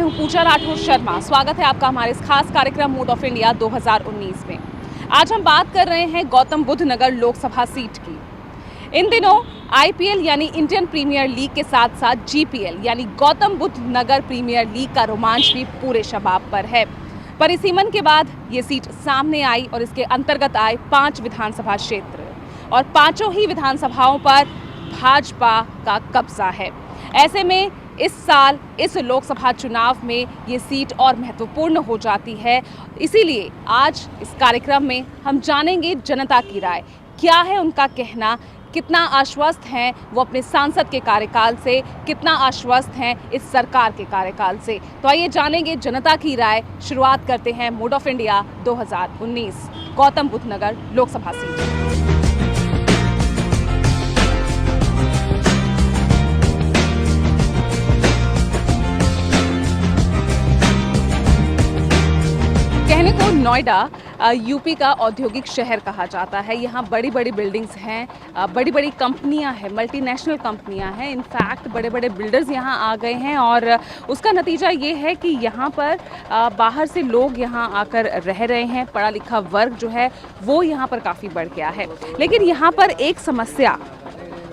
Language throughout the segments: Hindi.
मैं हूं पूजा राठौर शर्मा। स्वागत है आपका हमारे इस खास कार्यक्रम मूड ऑफ इंडिया 2019 में। आज हम बात कर रहे हैं गौतम बुद्ध नगर लोकसभा सीट की। इन दिनों IPL यानी इंडियन प्रीमियर लीग के साथ साथ GPL यानी गौतम बुद्ध नगर प्रीमियर लीग का रोमांच भी पूरे शबाब पर है। परिसीमन के बाद ये सीट सामने आई और इसके अंतर्गत आए 5 विधानसभा क्षेत्र और पांचों ही विधानसभाओं पर भाजपा का कब्जा है। ऐसे में इस साल इस लोकसभा चुनाव में ये सीट और महत्वपूर्ण हो जाती है। इसीलिए आज इस कार्यक्रम में हम जानेंगे जनता की राय, क्या है उनका कहना, कितना आश्वस्त हैं वो अपने सांसद के कार्यकाल से, कितना आश्वस्त हैं इस सरकार के कार्यकाल से। तो आइए जानेंगे जनता की राय। शुरुआत करते हैं mood off India 2019 Gautam Buddha नगर लोकसभा सीट। कहने को नोएडा यूपी का औद्योगिक शहर कहा जाता है। यहाँ बड़ी बड़ी बिल्डिंग्स हैं, बड़ी बड़ी कंपनियाँ हैं, मल्टीनेशनल कंपनियाँ हैं। इनफैक्ट बड़े बड़े बिल्डर्स यहाँ आ गए हैं और उसका नतीजा ये है कि यहाँ पर बाहर से लोग यहाँ आकर रह रहे हैं। पढ़ा लिखा वर्ग जो है वो यहाँ पर काफ़ी बढ़ गया है। लेकिन यहाँ पर एक समस्या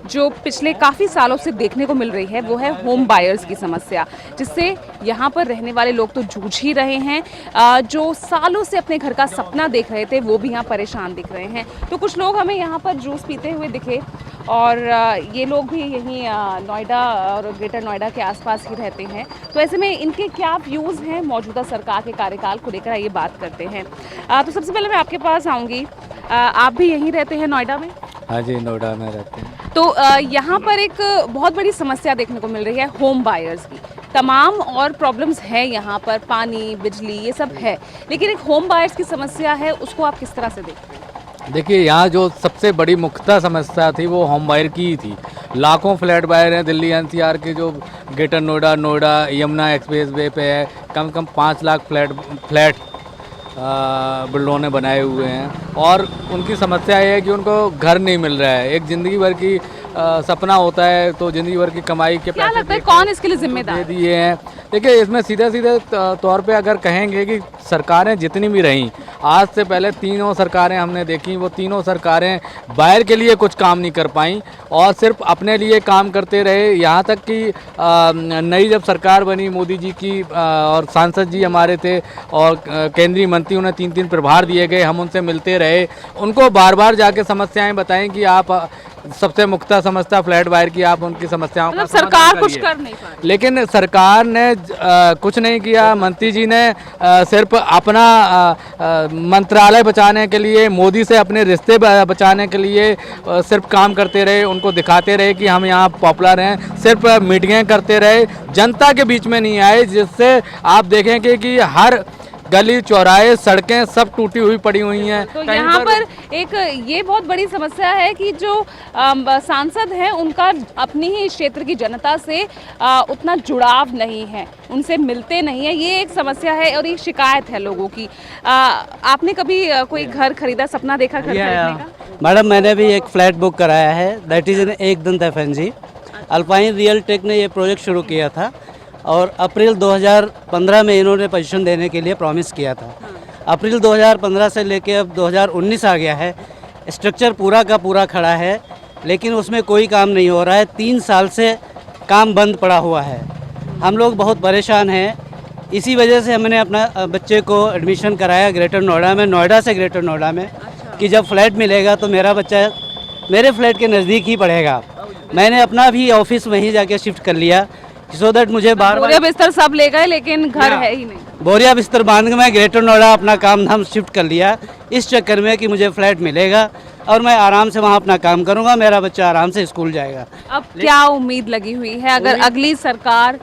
जो पिछले काफ़ी सालों से देखने को मिल रही है वो है होम बायर्स की समस्या, जिससे यहाँ पर रहने वाले लोग तो जूझ ही रहे हैं। जो सालों से अपने घर का सपना देख रहे थे वो भी यहाँ परेशान दिख रहे हैं। तो कुछ लोग हमें यहाँ पर जूस पीते हुए दिखे और ये लोग भी यहीं नोएडा और ग्रेटर नोएडा के आसपास ही रहते हैं। तो ऐसे में इनके क्या व्यूज़ हैं मौजूदा सरकार के कार्यकाल को लेकर, ये बात करते हैं। तो सबसे पहले मैं आपके पास आऊँगी, आप भी यहीं रहते हैं नोएडा में? हाँ जी, नोएडा में रहते हैं। तो यहाँ पर एक बहुत बड़ी समस्या देखने को मिल रही है होम बायर्स की। तमाम और प्रॉब्लम्स हैं यहाँ पर, पानी, बिजली, ये सब है, लेकिन एक होम बायर्स की समस्या है, उसको आप किस तरह से देखते हैं? देखिए, यहाँ जो सबसे बड़ी मुख्य समस्या थी वो होम बायर की ही थी। लाखों फ्लैट बायर हैं दिल्ली NCR के, जो greater Noida Yamuna express way पे है। कम से कम 5 लाख फ्लैट बिल्डरों ने बनाए हुए हैं और उनकी समस्या ये है कि उनको घर नहीं मिल रहा है। एक ज़िंदगी भर की सपना होता है, तो ज़िंदगी भर की कमाई के क्या लगता है कौन इसके लिए जिम्मेदार दे दिए हैं। देखिए, इसमें सीधे तौर पे अगर कहेंगे कि सरकारें जितनी भी रहीं, आज से पहले तीनों सरकारें हमने देखी, वो तीनों सरकारें बाहर के लिए कुछ काम नहीं कर पाईं और सिर्फ अपने लिए काम करते रहे। यहाँ तक कि नई जब सरकार बनी मोदी जी की और सांसद जी हमारे थे और केंद्रीय मंत्री, उन्हें 3-3 प्रभार दिए गए, हम उनसे मिलते रहे, उनको बार बार जाके समस्याएं बताएं कि आप सबसे मुख्य समस्या फ्लैट बायर की, आप उनकी समस्याओं का सरकार कुछ कर नहीं पाई। लेकिन सरकार ने कुछ नहीं किया। मंत्री जी ने सिर्फ अपना मंत्रालय बचाने के लिए, मोदी से अपने रिश्ते बचाने के लिए सिर्फ काम करते रहे, उनको दिखाते रहे कि हम यहाँ पॉपुलर हैं, सिर्फ मीटिंगें करते रहे, जनता के बीच में नहीं आए। जिससे आप देखेंगे कि हर गली चौराहे सड़कें सब टूटी हुई पड़ी हुई हैं। तो यहाँ पर एक ये बहुत बड़ी समस्या है कि जो सांसद हैं उनका अपनी ही क्षेत्र की जनता से उतना जुड़ाव नहीं है, उनसे मिलते नहीं है। ये एक समस्या है और एक शिकायत है लोगों की। आपने कभी कोई घर खरीदा, सपना देखा घर खरीदने का? मैडम, मैंने भी एक फ्लैट बुक कराया है, that is in Ekdant FNG। Alpine Real Tech ने ये प्रोजेक्ट शुरू किया था और अप्रैल 2015 में इन्होंने पोजीशन देने के लिए प्रॉमिस किया था। अप्रैल 2015 से लेके अब 2019 आ गया है, स्ट्रक्चर पूरा का पूरा खड़ा है, लेकिन उसमें कोई काम नहीं हो रहा है। 3 साल से काम बंद पड़ा हुआ है। हम लोग बहुत परेशान हैं। इसी वजह से हमने अपना बच्चे को एडमिशन कराया ग्रेटर नोएडा में, नोएडा से ग्रेटर नोएडा में, कि जब फ्लैट मिलेगा तो मेरा बच्चा मेरे फ्लैट के नज़दीक ही पढ़ेगा। मैंने अपना भी ऑफिस वहीं जाके शिफ्ट कर लिया, सो दैट मुझे बोरिया बिस्तर सब ले गए लेकिन घर है ही नहीं। बोरिया बिस्तर बांध के मैं ग्रेटर नोएडा अपना काम धाम शिफ्ट कर लिया, इस चक्कर में कि मुझे फ्लैट मिलेगा और मैं आराम से वहाँ अपना काम करूँगा, मेरा बच्चा आराम से स्कूल जाएगा। अब क्या उम्मीद लगी हुई है, अगर अगली सरकार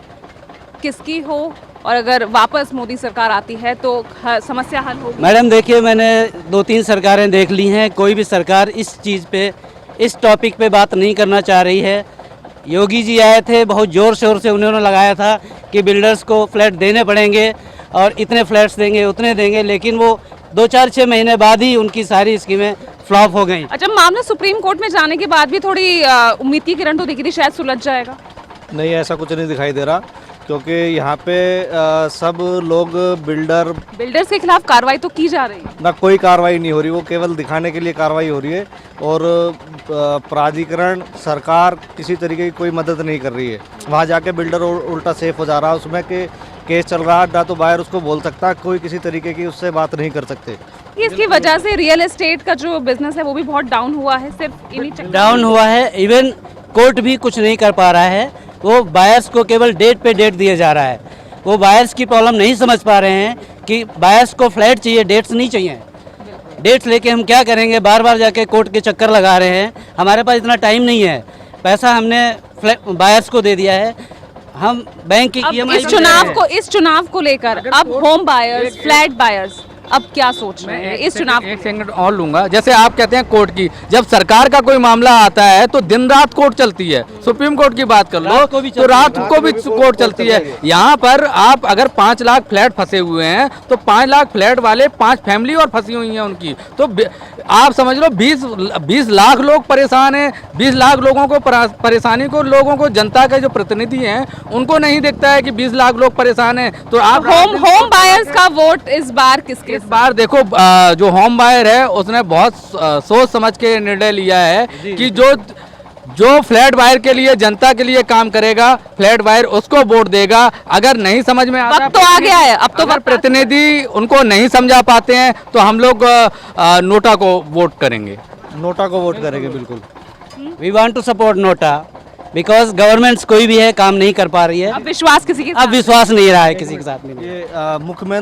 किसकी हो और अगर वापस मोदी सरकार आती है तो समस्या हल होगी? मैडम देखिए, मैंने 2-3 सरकारें देख ली हैं, कोई भी सरकार इस चीज़ पे, इस टॉपिक पे बात नहीं करना चाह रही है। योगी जी आए थे, बहुत ज़ोर शोर से उन्होंने लगाया था कि बिल्डर्स को फ्लैट देने पड़ेंगे और इतने फ्लैट्स देंगे, उतने देंगे, लेकिन वो 2-4-6 महीने बाद ही उनकी सारी स्कीमें फ्लॉप हो गई। अच्छा, मामला सुप्रीम कोर्ट में जाने के बाद भी थोड़ी उम्मीद की किरण तो दिखी थी शायद सुलझ जाएगा। नहीं, ऐसा कुछ नहीं दिखाई दे रहा। क्योंकि यहाँ पे सब लोग बिल्डर्स के खिलाफ कार्रवाई तो की जा रही है। ना कोई कार्रवाई नहीं हो रही, वो केवल दिखाने के लिए कार्रवाई हो रही है और प्राधिकरण सरकार किसी तरीके की कोई मदद नहीं कर रही है। वहाँ जाके बिल्डर उल्टा सेफ हो जा रहा है, उसमें के केस चल रहा है, ना तो बायर उसको बोल सकता, कोई किसी तरीके की उससे बात नहीं कर सकते। इसकी वजह से रियल एस्टेट का जो बिजनेस है वो भी बहुत डाउन हुआ है, सिर्फ इन्हीं चक्करों डाउन हुआ है। इवन कोर्ट भी कुछ नहीं कर पा रहा है, वो बायर्स को केवल डेट पे डेट दिया जा रहा है। वो बायर्स की प्रॉब्लम नहीं समझ पा रहे हैं कि बायर्स को फ्लैट चाहिए, डेट्स नहीं चाहिए। डेट्स लेके हम क्या करेंगे, बार बार जाके कोर्ट के चक्कर लगा रहे हैं। हमारे पास इतना टाइम नहीं है, पैसा हमने बायर्स को दे दिया है, हम बैंक की अब EMI इस चुनाव को लेकर अब होम बायर्स, फ्लैट बायर्स अब क्या सोच रहे हैं इस चुनाव एक सेकंड और लूंगा। जैसे आप कहते हैं कोर्ट की, जब सरकार का कोई मामला आता है तो दिन रात कोर्ट चलती है। सुप्रीम कोर्ट की बात कर लो रात को भी तो रात को भी कोर्ट चलती है। यहाँ पर आप अगर 5 लाख फ्लैट फंसे हुए हैं तो 5 लाख फ्लैट वाले 5 फैमिली और फंसी हुई हैं उनकी, तो आप समझ लो 20 लाख लोग परेशान हैं। 20 लाख लोगों को परेशानी को, लोगों को, जनता के जो प्रतिनिधि हैं उनको नहीं दिखता है कि 20 लाख लोग परेशान हैं। तो आप होम बायर्स का वोट इस बार किसके? इस बार देखो जो होम बायर है उसने बहुत सोच समझ के निर्णय लिया है कि जो फ्लैट बायर के लिए, जनता के लिए काम करेगा, फ्लैट बायर उसको वोट देगा। अगर नहीं समझ में आता, वक्त तो आ गया है, अब तो अगर प्रतिनिधि उनको नहीं समझा पाते हैं तो हम लोग नोटा को वोट करेंगे। नोटा को वोट करेंगे बिल्कुल। We want to support NOTA because governments कोई भी है काम नहीं कर पा रही है। अब विश्वास किसी के अब विश्वास नहीं रहा है किसी के साथ में। ये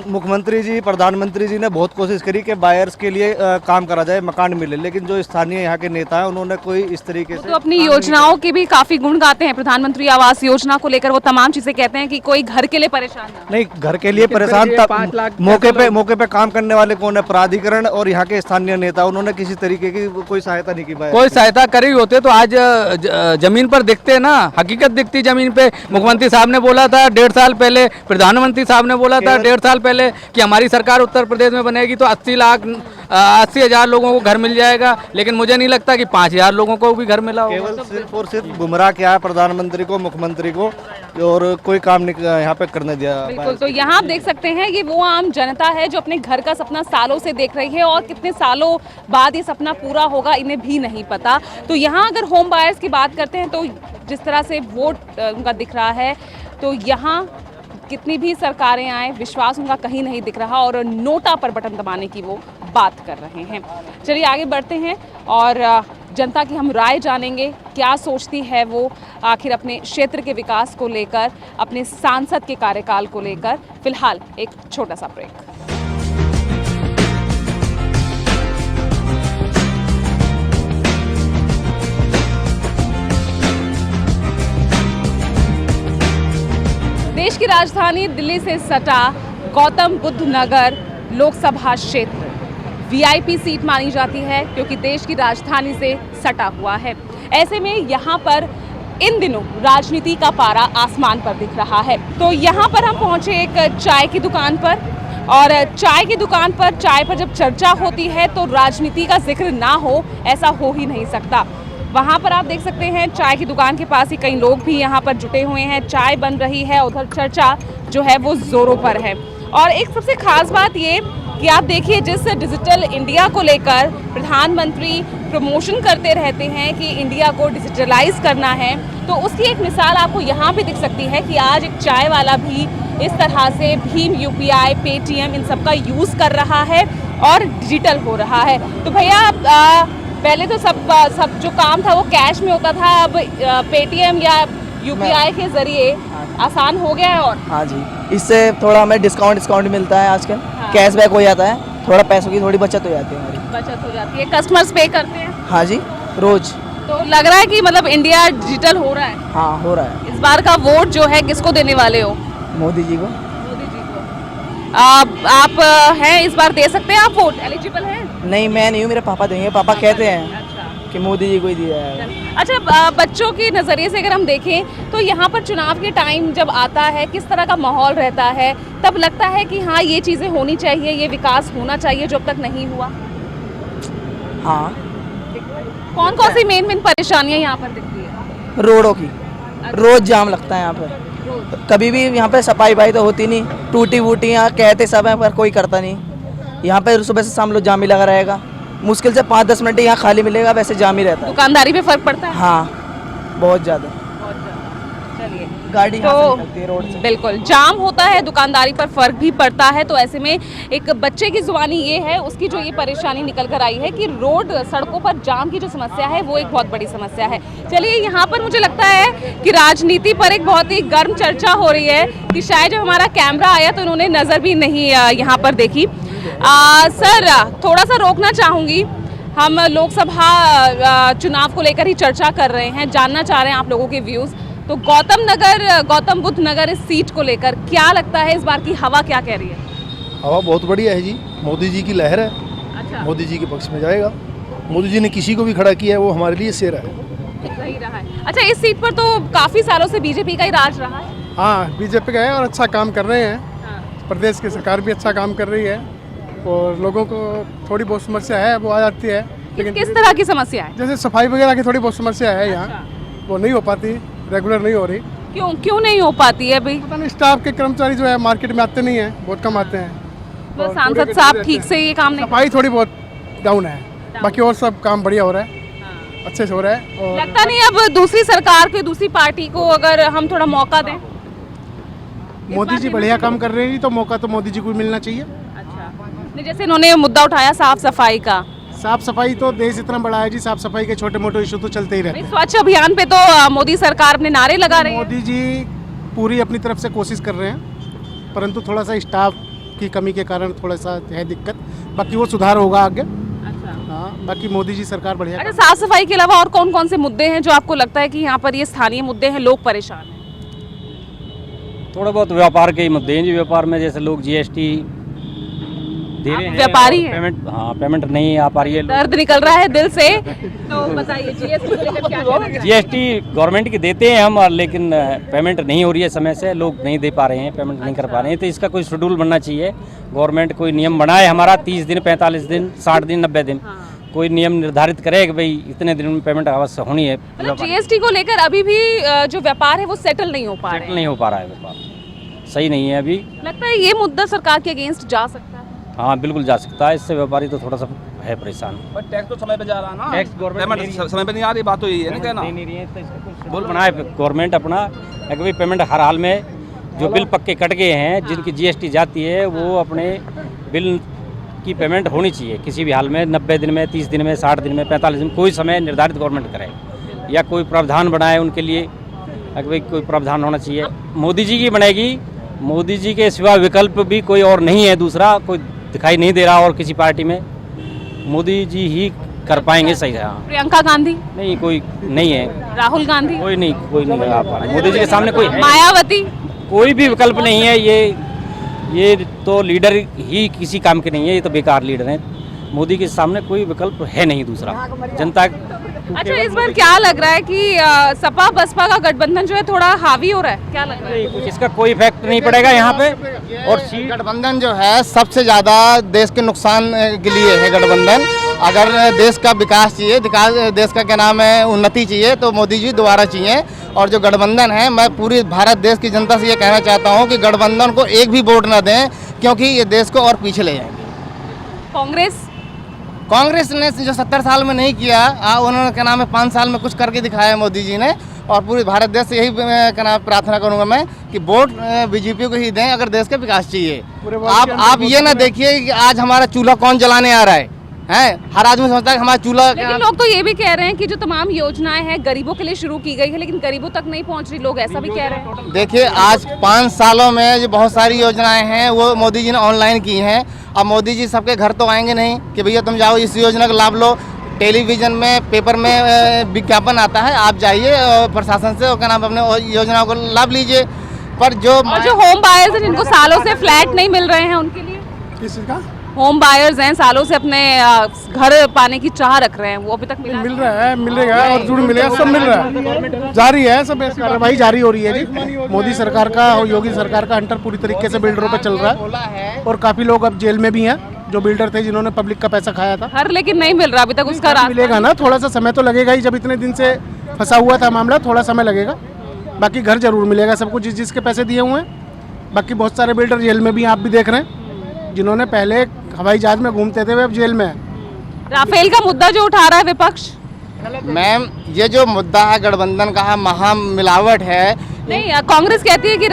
मुख्यमंत्री जी, प्रधानमंत्री जी ने बहुत कोशिश करी कि बायर्स के लिए काम करा जाए, मकान मिले, लेकिन जो स्थानीय यहाँ के नेता हैं उन्होंने कोई इस तरीके से तो अपनी योजनाओं के भी काफी गुण गाते हैं। प्रधानमंत्री आवास योजना को लेकर वो तमाम चीजें कहते हैं कि कोई घर के लिए परेशान नहीं, घर के लिए परेशान तब मौके पे काम करने वाले कौन है? प्राधिकरण और यहाँ के स्थानीय नेता, उन्होंने किसी तरीके की कोई सहायता नहीं की। कोई सहायता करी होते तो आज जमीन पर दिखते ना, हकीकत दिखती जमीन पे। मुख्यमंत्री साहब ने बोला था 1.5 साल पहले, प्रधानमंत्री साहब ने बोला था 1.5 साल पहले कि हमारी सरकार उत्तर प्रदेश में बनेगी तो 80,000 लोगों को घर मिल जाएगा, लेकिन मुझे नहीं लगता कि 5,000 लोगों को भी घर मिला होगा। केवल सिर्फ और सिर्फ गुमराह किया है प्रधानमंत्री को, मुख्यमंत्री को, और कोई काम नहीं यहाँ पे करने दिया। बिल्कुल, तो यहाँ आप देख सकते हैं कि वो आम जनता है जो अपने घर का सपना सालों से देख रही है और कितने सालों बाद ये सपना पूरा होगा इन्हें भी नहीं पता। तो यहाँ अगर होम बायर्स की बात करते हैं तो जिस तरह से वोट उनका दिख रहा है, तो यहाँ कितनी भी सरकारें आए विश्वास उनका कहीं नहीं दिख रहा और नोटा पर बटन दबाने की वो बात कर रहे हैं। चलिए आगे बढ़ते हैं और जनता की हम राय जानेंगे, क्या सोचती है वो आखिर अपने क्षेत्र के विकास को लेकर, अपने सांसद के कार्यकाल को लेकर। फिलहाल एक छोटा सा ब्रेक। देश की राजधानी दिल्ली से सटा गौतम बुद्ध नगर लोकसभा क्षेत्र वीआईपी सीट मानी जाती है क्योंकि देश की राजधानी से सटा हुआ है। ऐसे में यहाँ पर इन दिनों राजनीति का पारा आसमान पर दिख रहा है। तो यहाँ पर हम पहुँचे एक चाय की दुकान पर, और चाय की दुकान पर चाय पर जब चर्चा होती है तो राजनीति का जिक्र ना हो ऐसा हो ही नहीं सकता। वहाँ पर आप देख सकते हैं चाय की दुकान के पास ही कई लोग भी यहाँ पर जुटे हुए हैं, चाय बन रही है, उधर चर्चा जो है वो जोरों पर है। और एक सबसे खास बात ये कि आप देखिए जिस डिजिटल इंडिया को लेकर प्रधानमंत्री प्रमोशन करते रहते हैं कि इंडिया को डिजिटलाइज करना है, तो उसकी एक मिसाल आपको यहाँ पे दिख सकती है कि आज एक चाय वाला भी इस तरह से भीम, यूपीआई, पेटीएम इन सब का यूज़ कर रहा है और डिजिटल हो रहा है। तो भैया पहले तो सब जो काम था वो कैश में होता था, अब पेटीएम या यूपीआई के जरिए आसान हो गया है। और हाँ जी, इससे थोड़ा हमें डिस्काउंट मिलता है आजकल। हाँ। कैशबैक हो जाता है, थोड़ा पैसों की थोड़ी बचत हो जाती है हमारी। बचत हो जाती है, कस्टमर्स पे करते हैं। हाँ जी, रोज। तो लग रहा है कि मतलब इंडिया डिजिटल हो रहा है। हाँ, हो रहा है। इस बार का वोट जो है किसको देने वाले हो? मोदी जी को। मोदी जी को। आप हैं इस बार दे सकते हैं, आप वोट एलिजिबल हैं? नहीं, मैं नहीं हूँ, मेरे पापा देंगे। पापा कहते हैं कि मोदी जी को ही दिया है। अच्छा, बच्चों के नज़रिए से अगर हम देखें तो यहाँ पर चुनाव के टाइम जब आता है किस तरह का माहौल रहता है, तब लगता है कि हाँ ये चीज़ें होनी चाहिए, ये विकास होना चाहिए जो अब तक नहीं हुआ। हाँ। कौन कौन सी मेन परेशानियाँ यहाँ पर दिखती है? रोडों की, रोज जाम लगता है यहाँ पर। कभी भी यहाँ पे सफाई भाई तो होती नहीं, टूटी वूटी यहाँ कहते सब हैं पर कोई करता नहीं। यहाँ पे सुबह से शाम लोग जाम ही लगा रहेगा, मुश्किल से 5-10 मिनट यहाँ खाली मिलेगा, वैसे जाम ही रहता है। दुकानदारी पे फर्क पड़ता है? हाँ बहुत ज़्यादा, चलिए गाड़ी यहाँ से तो निकलती है रोड से। बिल्कुल जाम होता है, दुकानदारी पर फर्क भी पड़ता है। तो ऐसे में एक बच्चे की जुबानी ये है, उसकी जो ये परेशानी निकल कर आई है कि रोड सड़कों पर जाम की जो समस्या है वो एक बहुत बड़ी समस्या है। चलिए यहाँ पर मुझे लगता है कि राजनीति पर एक बहुत ही गर्म चर्चा हो रही है कि शायद जब हमारा कैमरा आया तो उन्होंने नज़र भी नहीं यहाँ पर देखी। सर थोड़ा सा रोकना चाहूँगी, हम लोकसभा चुनाव को लेकर ही चर्चा कर रहे हैं, जानना चाह रहे हैं आप लोगों के व्यूज़। तो गौतम बुद्ध नगर इस सीट को लेकर क्या लगता है, इस बार की हवा क्या कह रही है? हवा बहुत बढ़िया है जी, मोदी जी की लहर है, अच्छा, मोदी जी के पक्ष में जाएगा। मोदी जी ने किसी को भी खड़ा किया है वो हमारे लिए शेर है। सही रहा है। अच्छा इस सीट पर तो काफ़ी सालों से बीजेपी का ही राज रहा है। हाँ बीजेपी का है और अच्छा काम कर रहे हैं, हाँ। प्रदेश की सरकार भी अच्छा काम कर रही है और लोगों को थोड़ी बहुत समस्या है वो आ जाती है, लेकिन किस तरह की समस्या है? जैसे सफाई वगैरह की थोड़ी बहुत समस्या है यहाँ, वो नहीं हो पाती, रेगुलर नहीं हो रही। क्यों नहीं हो पाती है अभी? पता नहीं स्टाफ के कर्मचारी जो है मार्केट में आते नहीं हैं, बहुत कम आते हैं। तो और सांसद पूरे के साहब पूरे ठीक से ये काम नहीं सफाई थोड़ी बहुत डाउन है, बाकी और सब काम बढ़िया हो रहा है, अच्छे से हो रहा है। और लगता नहीं अब दूसरी सरकार को, दूसरी पार्टी को अगर हम थोड़ा मौका दें? मोदी जी बढ़िया काम कर रहे हैं तो मौका तो मोदी जी को मिलना चाहिए। अच्छा नहीं, जैसे इन्होंने मुद्दा उठाया साफ सफाई का, साफ सफाई तो देश इतना बड़ा है जी, साफ सफाई के छोटे मोटे इशू तो चलते ही रहते हैं। स्वच्छ अभियान पे तो मोदी सरकार अपने नारे लगा रही है। मोदी जी पूरी अपनी तरफ से कोशिश कर रहे हैं, परंतु थोड़ा सा स्टाफ की कमी के कारण थोड़ा सा है दिक्कत, बाकी वो सुधार होगा आगे। अच्छा हाँ बाकी मोदी जी सरकार बढ़िया। अच्छा, साफ सफाई के अलावा और कौन कौन से मुद्दे हैं जो आपको लगता है कि यहाँ पर ये स्थानीय मुद्दे हैं, लोग परेशान हैं? थोड़ा बहुत व्यापार के ही मुद्दे हैं जी। व्यापार में जैसे लोग जीएसटी दे रहे हैं, व्यापारी हैं? पेमेंट नहीं आ पा रही है। दर्द निकल रहा है दिल से, तो बताइए जीएसटी को लेकर क्या कहना चाहते हैं? जीएसटी गवर्नमेंट की देते हैं हम, और लेकिन पेमेंट नहीं हो रही है समय से, लोग नहीं दे पा रहे हैं, पेमेंट नहीं कर पा रहे हैं। तो इसका कोई शेड्यूल बनना चाहिए, गवर्नमेंट कोई नियम बनाए हमारा, 30 दिन 45 दिन 60 दिन 90 दिन कोई नियम निर्धारित करे कि भाई इतने दिन में पेमेंट अवश्य होनी है। मतलब जीएसटी को लेकर अभी भी जो व्यापार है वो सेटल नहीं हो पा रहे सेटल नहीं हो पा रहा है व्यापार, सही नहीं है अभी। लगता है ये मुद्दा सरकार के अगेंस्ट जा सकता है? हाँ बिल्कुल जा सकता है, इससे व्यापारी तो थोड़ा सा है परेशान। टैक्स तो समय पे जा रहा है ना, टैक्स गवर्नमेंट पेमेंट समय पे नहीं आ रही, बात तो यही है ना कहना। नहीं रही है तो इसका कुछ शेड्यूल बनाए गवर्नमेंट अपना, कि भाई पेमेंट हर हाल में जो बिल पक्के कट गए हैं, जिनकी जीएसटी जाती है, वो अपने बिल की पेमेंट होनी चाहिए किसी भी हाल में, 90 दिन में 30 दिन में 60 दिन में 45 दिन, कोई समय निर्धारित गवर्नमेंट करे या कोई प्रावधान बनाए उनके लिए, कि भाई कोई प्रावधान होना चाहिए। मोदी जी की बनेगी, मोदी जी के सिवा विकल्प भी कोई और नहीं है, दूसरा कोई दिखाई नहीं दे रहा, और किसी पार्टी में मोदी जी ही कर पाएंगे सही है। प्रियंका गांधी नहीं कोई नहीं है, राहुल गांधी कोई नहीं लगा पा रहा। मोदी जी के सामने कोई है, मायावती कोई भी विकल्प नहीं है। ये तो लीडर ही किसी काम के नहीं है, ये तो बेकार लीडर हैं। मोदी के सामने कोई विकल्प है नहीं दूसरा। जनता अच्छा इस बार क्या लग रहा है कि सपा बसपा का गठबंधन जो है थोड़ा हावी हो रहा है, क्या लग रहा है? कुछ इसका कोई इफेक्ट नहीं पड़ेगा यहाँ पे। और सीट गठबंधन जो है सबसे ज़्यादा देश के नुकसान के लिए है गठबंधन। अगर देश का विकास चाहिए, देश का क्या नाम है उन्नति चाहिए, तो मोदी जी दोबारा चाहिए। और जो गठबंधन है, मैं पूरी भारत देश की जनता से ये कहना चाहता हूँ कि गठबंधन को एक भी वोट न दें, क्योंकि ये देश को और पीछे ले जाएंगे। कांग्रेस ने जो 70 साल में नहीं किया, उन्होंने क्या नाम है 5 साल में कुछ करके दिखाया मोदी जी ने। और पूरे भारत देश से यही क्या नाम प्रार्थना करूंगा मैं कि वोट बीजेपी को ही दें अगर देश का विकास चाहिए। आप ये ना देखिए कि आज हमारा चूल्हा कौन जलाने आ रहा है, हर आदमी समझता है कि हमारा चूल्हा। लेकिन लोग तो ये भी कह रहे हैं कि जो तमाम योजनाएं हैं गरीबों के लिए शुरू की गई है, लेकिन गरीबों तक नहीं पहुंच रही, लोग ऐसा भी कह रहे हैं। देखिए आज 5 सालों में जो बहुत सारी योजनाएं हैं वो मोदी जी ने ऑनलाइन की हैं। अब मोदी जी सबके घर तो आएंगे नहीं कि भैया तुम जाओ इस योजना का लाभ लो। टेलीविजन में, पेपर में विज्ञापन आता है, आप जाइए प्रशासन से क्या नाम अपने योजनाओं को लाभ लीजिए। पर जो होम बायर्स हैं जिनको सालों से फ्लैट नहीं मिल रहे हैं, उनके लिए किस का होम बायर्स हैं, सालों से अपने घर पाने की चाह रख रहे हैं, वो अभी तक मिल रहा है, मिलेगा और जुड़ मिलेगा, सब मिल रहा है, जारी है, सब ऐसी कार्रवाई जारी हो रही है जी। मोदी सरकार का और योगी सरकार का हंटर पूरी तरीके से बिल्डरों पे चल रहा है और काफी लोग अब जेल में भी हैं जो बिल्डर थे जिन्होंने पब्लिक का पैसा खाया था। हर लेकिन नहीं मिल रहा अभी तक उसका रास्ता। मिलेगा ना, थोड़ा सा समय तो लगेगा ही, जब इतने दिन से फंसा हुआ था मामला, थोड़ा समय लगेगा। बाकी घर जरूर मिलेगा सबको जिसके पैसे दिए हुए हैं। बाकी बहुत सारे बिल्डर जेल में भी, आप भी देख रहे हैं, जिन्होंने पहले हवाई जहाज में घूमते थे वे अब जेल में हैं। राफेल का मुद्दा जो उठा रहा है विपक्ष, मैम ये जो मुद्दा है गठबंधन का है, महा मिलावट है। नहीं, कांग्रेस कहती है कि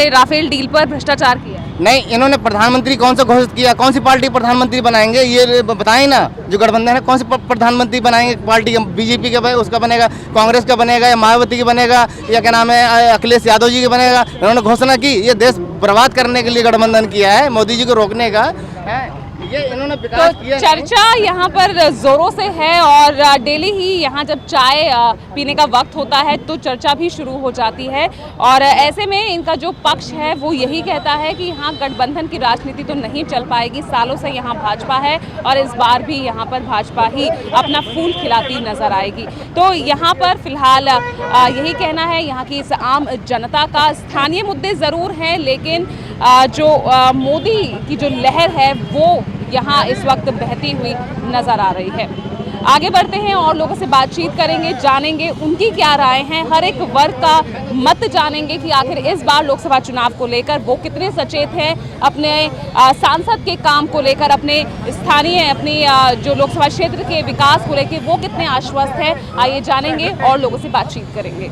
राफेल डील पर भ्रष्टाचार किया है। नहीं, इन्होंने प्रधानमंत्री कौन सा घोषित किया? कौन सी पार्टी प्रधानमंत्री बनाएंगे ये बताएं ना। जो गठबंधन है कौन सी प्रधानमंत्री बनाएंगे? पार्टी का बीजेपी का उसका बनेगा, कांग्रेस का बनेगा, या मायावती की बनेगा, या क्या नाम है अखिलेश यादव जी की बनेगा? इन्होंने घोषणा की ये देश बर्बाद करने के लिए गठबंधन किया है, मोदी जी को रोकने का है। ये इन्होंने विकास किया। चर्चा यहाँ पर जोरों से है और डेली ही यहाँ जब चाय पीने का वक्त होता है तो चर्चा भी शुरू हो जाती है। और ऐसे में इनका जो पक्ष है वो यही कहता है कि यहाँ गठबंधन की राजनीति तो नहीं चल पाएगी, सालों से यहाँ भाजपा है और इस बार भी यहाँ पर भाजपा ही अपना फूल खिलाती नजर आएगी। तो यहाँ पर फिलहाल यही कहना है यहाँ की इस आम जनता का। स्थानीय मुद्दे ज़रूर हैं लेकिन जो मोदी की जो लहर है वो यहाँ इस वक्त बहती हुई नजर आ रही है। आगे बढ़ते हैं और लोगों से बातचीत करेंगे, जानेंगे उनकी क्या राय है, हर एक वर्ग का मत जानेंगे कि आखिर इस बार लोकसभा चुनाव को लेकर वो कितने सचेत हैं, अपने सांसद के काम को लेकर, अपने स्थानीय अपनी जो लोकसभा क्षेत्र के विकास को लेकर वो कितने आश्वस्त हैं। आइए जानेंगे और लोगों से बातचीत करेंगे।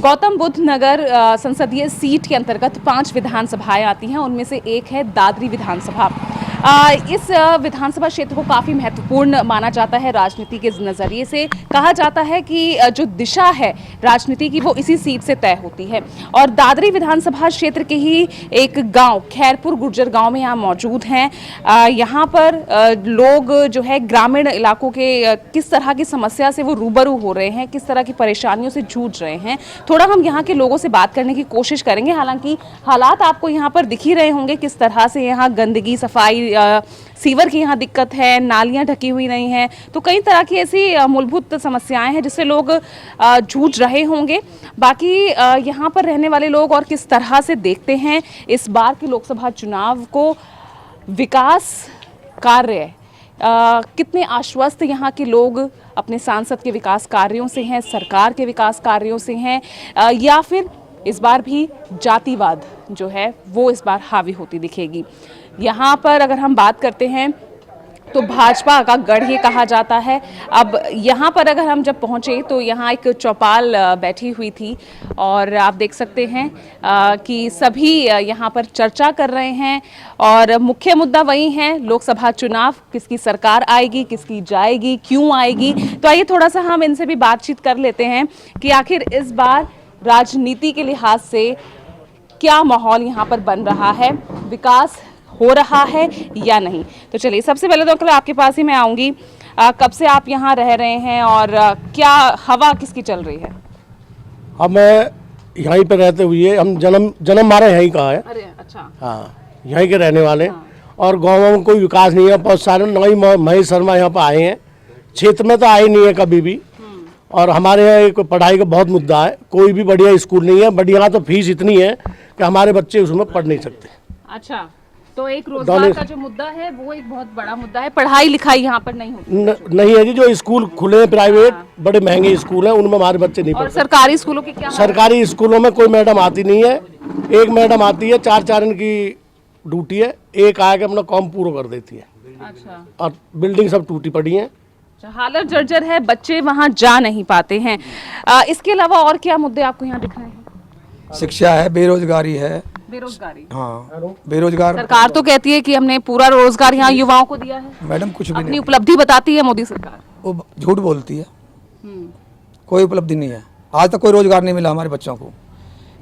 गौतम बुद्ध नगर संसदीय सीट के अंतर्गत 5 विधानसभाएं आती हैं, उनमें से एक है दादरी विधानसभा। इस विधानसभा क्षेत्र को काफ़ी महत्वपूर्ण माना जाता है राजनीति के नज़रिए से। कहा जाता है कि जो दिशा है राजनीति की वो इसी सीट से तय होती है। और दादरी विधानसभा क्षेत्र के ही एक गांव खैरपुर गुर्जर गांव में यहाँ मौजूद हैं। यहाँ पर लोग जो है ग्रामीण इलाकों के किस तरह की समस्या से वो रूबरू हो रहे हैं, किस तरह की परेशानियों से जूझ रहे हैं, थोड़ा हम यहाँ के लोगों से बात करने की कोशिश करेंगे। हालांकि हालात आपको यहाँ पर दिख ही रहे होंगे किस तरह से यहाँ गंदगी, सफाई, सीवर की यहाँ दिक्कत है, नालियाँ ढकी हुई नहीं हैं, तो कई तरह की ऐसी मूलभूत समस्याएं हैं जिससे लोग जूझ रहे होंगे। बाकी यहाँ पर रहने वाले लोग और किस तरह से देखते हैं इस बार के लोकसभा चुनाव को, विकास कार्य कितने आश्वस्त यहाँ के लोग अपने सांसद के विकास कार्यों से हैं, सरकार के विकास कार्यों से हैं, या फिर इस बार भी जातिवाद जो है वो इस बार हावी होती दिखेगी। यहाँ पर अगर हम बात करते हैं तो भाजपा का गढ़ ये कहा जाता है। अब यहाँ पर अगर हम जब पहुँचे तो यहाँ एक चौपाल बैठी हुई थी और आप देख सकते हैं कि सभी यहाँ पर चर्चा कर रहे हैं और मुख्य मुद्दा वही है लोकसभा चुनाव, किसकी सरकार आएगी, किसकी जाएगी, क्यों आएगी। तो आइए थोड़ा सा हम इनसे भी बातचीत कर लेते हैं कि आखिर इस बार राजनीति के लिहाज से क्या माहौल यहाँ पर बन रहा है, विकास हो रहा है या नहीं। तो चलिए सबसे पहले तो आपके पास ही मैं आऊँगी, कब से आप यहाँ रह रहे हैं और क्या हवा किसकी चल रही है? अब मैं यहीं पे रहते हुए, हम जन्म हमारा यहीं का है। अरे अच्छा। हाँ, यहीं के रहने वाले। और गाँव में कोई विकास नहीं है। बहुत सारे नई महेश शर्मा यहाँ पर आए हैं, क्षेत्र में तो आए नहीं है कभी भी। और हमारे यहाँ एक पढ़ाई का बहुत मुद्दा है, कोई भी बढ़िया स्कूल नहीं है। बढ़िया तो फीस इतनी है कि हमारे बच्चे उसमें पढ़ नहीं सकते। अच्छा, तो एक रोजगार का जो मुद्दा है वो एक बहुत बड़ा मुद्दा है, पढ़ाई लिखाई यहाँ पर नहीं होती। नहीं है जी, जो स्कूल खुले हैं प्राइवेट, बड़े महंगे स्कूल हैं, उनमें हमारे बच्चे नहीं पढ़ते। सरकारी स्कूलों की क्या? सरकारी स्कूलों में कोई मैडम आती नहीं है। एक मैडम आती है, 4 इनकी ड्यूटी है, एक आके अपना काम पूरा कर देती है। अच्छा। और बिल्डिंग सब टूटी पड़ी है, हालत जर्जर है, बच्चे वहाँ जा नहीं पाते हैं। इसके अलावा और क्या मुद्दे आपको यहाँ दिख रहे हैं? शिक्षा है, बेरोजगारी है। बेरोजगारी? हाँ, बेरोजगार। सरकार तो कहती है कि हमने पूरा रोजगार यहाँ युवाओं को दिया है। मैडम कुछ भी नहीं, अपनी उपलब्धि बताती है मोदी सरकार, वो झूठ बोलती है। कोई उपलब्धि नहीं है, आज तक कोई रोजगार नहीं मिला हमारे बच्चों को।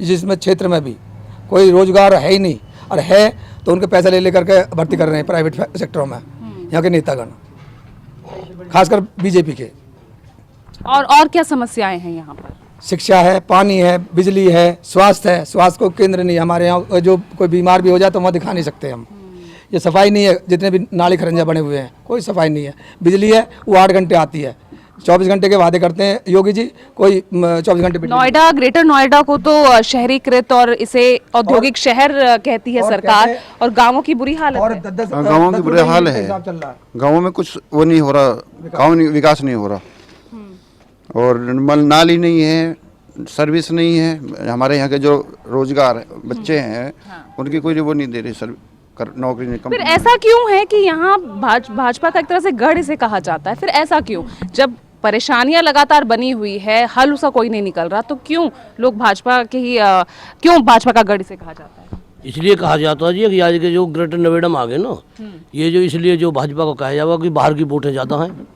जिसमें क्षेत्र में भी कोई रोजगार है ही नहीं, और है तो उनके पैसा ले लेकर के भर्ती कर रहे हैं प्राइवेट सेक्टरों में यहाँ के नेतागण, खासकर बीजेपी के। और क्या समस्याएं हैं यहाँ पर? शिक्षा है, पानी है, बिजली है, स्वास्थ्य है। स्वास्थ्य को केंद्र नहीं है हमारे यहाँ, जो कोई बीमार भी हो जाए तो वहाँ दिखा नहीं सकते हम। ये सफाई नहीं है, जितने भी नाली खरंजा बने हुए हैं कोई सफाई नहीं है। बिजली है वो 8 घंटे आती है, 24 घंटे के वादे करते हैं योगी जी, कोई 24 घंटे बिजली नोएडा, ग्रेटर नोएडा को तो शहरीकृत और इसे औद्योगिक शहर कहती है सरकार, और गांवों की बुरी हालत और है। 10 गाँवों की बुरे हाल है, चल रहा है। गाँवों में कुछ वो नहीं हो रहा, गाँव विकास नहीं हो रहा, और नाली नहीं है, सर्विस नहीं है। हमारे यहाँ के जो रोजगार बच्चे हैं उनकी कोई वो नहीं दे रही नौकरी नहीं। फिर ऐसा क्यों है कि यहाँ भाजपा का एक तरह से गढ़ इसे कहा जाता है, फिर ऐसा क्यों? जब परेशानियां लगातार बनी हुई है, हल उसका कोई नहीं निकल रहा, तो क्यों लोग भाजपा के ही क्यों भाजपा का गढ़ इसे कहा जाता है? इसलिए कहा जाता है जी कि आज के जो ग्रेटर नोएडा में आ गए ना, ये जो इसलिए जो भाजपा को कहा जाएगा कि बाहर की वोटें ज़्यादा हैं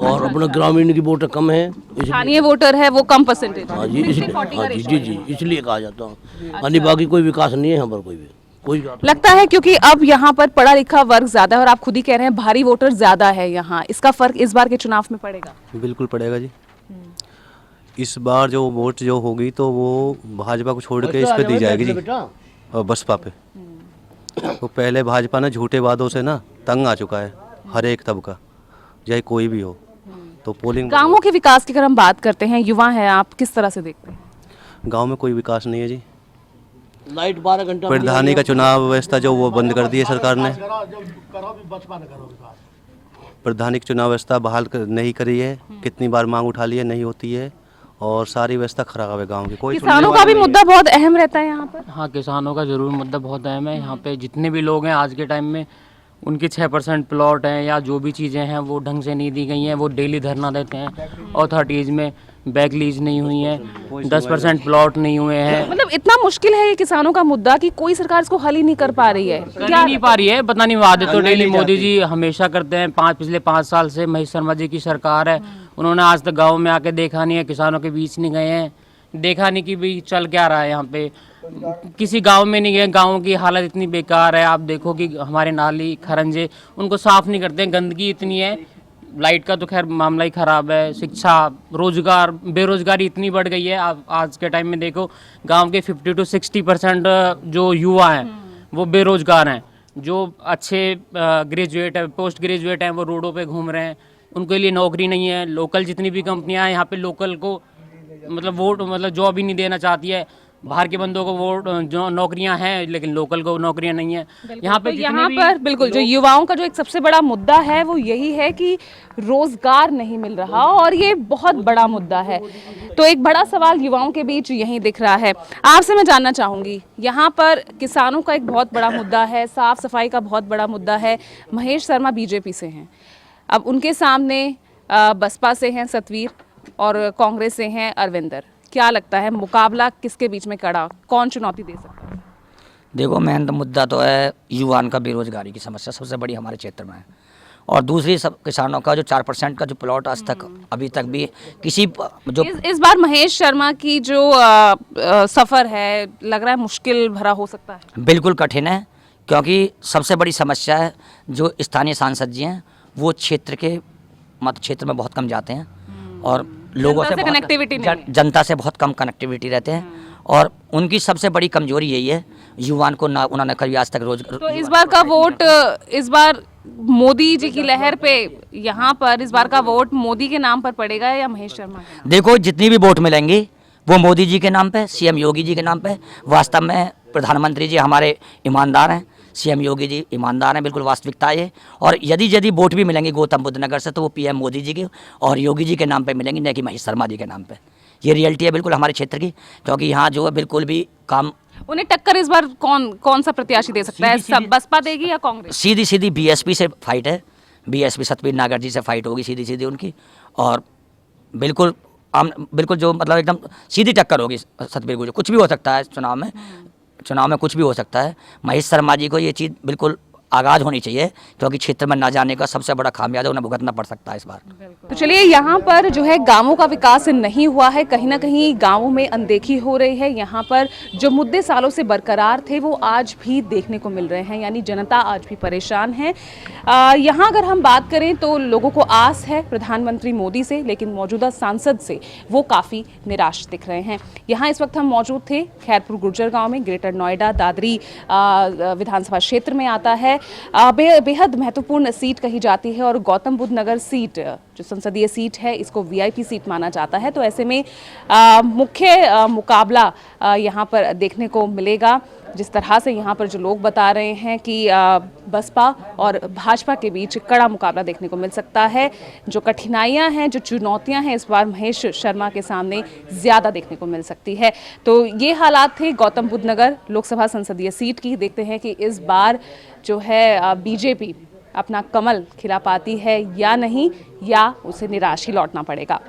और अपने ग्रामीण की वोटें कम है, स्थानीय वोटर है वो कम परसेंटेज। हाँ जी, इसलिए हाँ जी इसलिए कहा जाता है। यानी बाकी कोई विकास नहीं है यहाँ पर, कोई लगता है क्योंकि अब यहाँ पर पढ़ा लिखा वर्ग ज्यादा है, और आप खुद ही कह रहे हैं भारी वोटर ज्यादा है यहाँ, इसका फर्क इस बार के चुनाव में पड़ेगा? बिल्कुल पड़ेगा जी। इस बार जो वोट जो होगी तो वो भाजपा को छोड़ के इस पे दी जाएगी जी, और बसपा पे। तो पहले भाजपा ने झूठे वादों से ना तंग आ चुका है हर एक तबका, चाहे कोई भी हो। तो पोलिंग गांवों के विकास की अगर हम बात करते हैं, युवा है आप, किस तरह से देखते हैं? गांव में कोई विकास नहीं है जी। लाइट 12 घंटा, प्रधानी का चुनाव व्यवस्था जो वो बंद कर दी है सरकार ने। प्रधानी की चुनाव व्यवस्था बहाल नहीं करी है, कितनी बार मांग उठा ली है, नहीं होती है, और सारी व्यवस्था खराब है गांव की। कोई किसानों का भी मुद्दा बहुत अहम रहता है यहाँ पर। हाँ, किसानों का जरूर मुद्दा बहुत अहम है। यहाँ पे जितने भी लोग हैं आज के टाइम में, उनकी 6% प्लॉट हैं या जो भी चीज़ें हैं वो ढंग से नहीं दी गई हैं, वो डेली धरना देते हैं। अथॉरिटीज़ में बैक लीज नहीं हुई है, 10% प्लॉट नहीं हुए हैं। मतलब इतना मुश्किल है ये किसानों का मुद्दा कि कोई सरकार इसको हल ही नहीं कर पा रही है। कर ही नहीं पा रही है, पता नहीं, वादे तो डेली मोदी जी हमेशा करते हैं। पिछले 5 साल से महेश शर्मा जी की सरकार है, उन्होंने आज तक गाँव में आके देखा नहीं है, किसानों के बीच नहीं गए हैं, देखा नहीं कि भाई चल क्या रहा है यहाँ पे। किसी गांव में नहीं गए, गांव की हालत इतनी बेकार है। आप देखो कि हमारे नाली खरंजे उनको साफ नहीं करते हैं, गंदगी इतनी है। लाइट का तो खैर मामला ही ख़राब है। शिक्षा, रोजगार, बेरोजगारी इतनी बढ़ गई है। आप आज के टाइम में देखो, गांव के 50 to 60% जो युवा हैं वो बेरोजगार हैं। जो अच्छे ग्रेजुएट है, पोस्ट ग्रेजुएट हैं, वो रोडों पे घूम रहे हैं, उनके लिए नौकरी नहीं है। लोकल जितनी भी कंपनियां हैं यहाँ पे लोकल को मतलब जॉब ही नहीं देना चाहती है। बाहर के बंदों को वोट जो नौकरियां हैं, लेकिन लोकल को नौकरियां नहीं है यहाँ पे। तो यहाँ पर बिल्कुल जो युवाओं का जो एक सबसे बड़ा मुद्दा है वो यही है कि रोजगार नहीं मिल रहा, और ये बहुत बड़ा मुद्दा है। तो एक बड़ा सवाल युवाओं के बीच यही दिख रहा है। आपसे मैं जानना चाहूँगी, यहाँ पर किसानों का एक बहुत बड़ा मुद्दा है, साफ सफाई का बहुत बड़ा मुद्दा है। महेश शर्मा बीजेपी से हैं, अब उनके सामने बसपा से हैं सतवीर और कांग्रेस से हैं अरविंदर। क्या लगता है मुकाबला किसके बीच में कड़ा, कौन चुनौती दे सकता है? देखो, मेन तो मुद्दा तो है युवाओं का बेरोजगारी की समस्या सबसे बड़ी हमारे क्षेत्र में है, और दूसरी सब किसानों का जो 4% का जो प्लॉट आज तक अभी तक भी किसी जो इस बार महेश शर्मा की जो सफ़र है, लग रहा है मुश्किल भरा हो सकता है। बिल्कुल कठिन है, क्योंकि सबसे बड़ी समस्या है जो स्थानीय सांसद जी हैं वो क्षेत्र के क्षेत्र में बहुत कम जाते हैं, और लोगों से कनेक्टिविटी नहीं, जनता से बहुत कम कनेक्टिविटी रहते हैं, और उनकी सबसे बड़ी कमजोरी यही है, युवाओं को ना उन्होंने कभी आज तक रोजगार। तो इस बार का वोट, इस बार मोदी जी की लहर पे यहाँ पर इस बार का वोट मोदी के नाम पर पड़ेगा या महेश शर्मा के नाम? देखो, जितनी भी वोट मिलेंगी वो मोदी जी के नाम पे, सीएम योगी जी के नाम पे। वास्तव में प्रधानमंत्री जी हमारे ईमानदार हैं, सीएम योगी जी ईमानदार हैं, बिल्कुल वास्तविकता है। और यदि वोट भी मिलेंगे गौतम बुद्ध नगर से, तो वो पीएम मोदी जी के और योगी जी के नाम पे मिलेंगे, न कि महेश शर्मा जी के नाम पे। ये रियलिटी है बिल्कुल हमारे क्षेत्र की, क्योंकि यहाँ जो है बिल्कुल भी काम। उन्हें टक्कर इस बार कौन सा प्रत्याशी दे सकता है? सब बसपा देगी या कांग्रेस? सीधी बीएसपी से फाइट है, बीएसपी सतवीर नागर जी से फाइट होगी सीधी उनकी, और बिल्कुल जो मतलब एकदम सीधी टक्कर होगी सतवीर को। कुछ भी हो सकता है चुनाव में कुछ भी हो सकता है। महेश शर्मा जी को ये चीज़ बिल्कुल आगाज होनी चाहिए, क्योंकि क्षेत्र में ना जाने का सबसे बड़ा खामियाजा उन्हें भुगतना पड़ सकता है इस बार। तो चलिए, यहाँ पर जो है गांवों का विकास नहीं हुआ है, कहीं ना कहीं गांवों में अनदेखी हो रही है। यहाँ पर जो मुद्दे सालों से बरकरार थे वो आज भी देखने को मिल रहे हैं, यानी जनता आज भी परेशान है। यहाँ अगर हम बात करें तो लोगों को आस है प्रधानमंत्री मोदी से, लेकिन मौजूदा सांसद से वो काफ़ी निराश दिख रहे हैं। यहाँ इस वक्त हम मौजूद थे खैरपुर गुर्जर गाँव में, ग्रेटर नोएडा दादरी विधानसभा क्षेत्र में आता है। बेहद महत्वपूर्ण सीट कही जाती है, और गौतम बुद्ध नगर सीट जो संसदीय सीट है इसको वीआईपी सीट माना जाता है। तो ऐसे में मुख्य मुकाबला यहाँ पर देखने को मिलेगा। जिस तरह से यहाँ पर जो लोग बता रहे हैं कि बसपा और भाजपा के बीच कड़ा मुकाबला देखने को मिल सकता है। जो कठिनाइयाँ हैं, जो चुनौतियाँ हैं, इस बार महेश शर्मा के सामने ज़्यादा देखने को मिल सकती है। तो ये हालात थे गौतम बुद्ध नगर लोकसभा संसदीय सीट की। देखते हैं कि इस बार जो है बीजेपी अपना कमल खिला पाती है या नहीं, या उसे निराश ही लौटना पड़ेगा।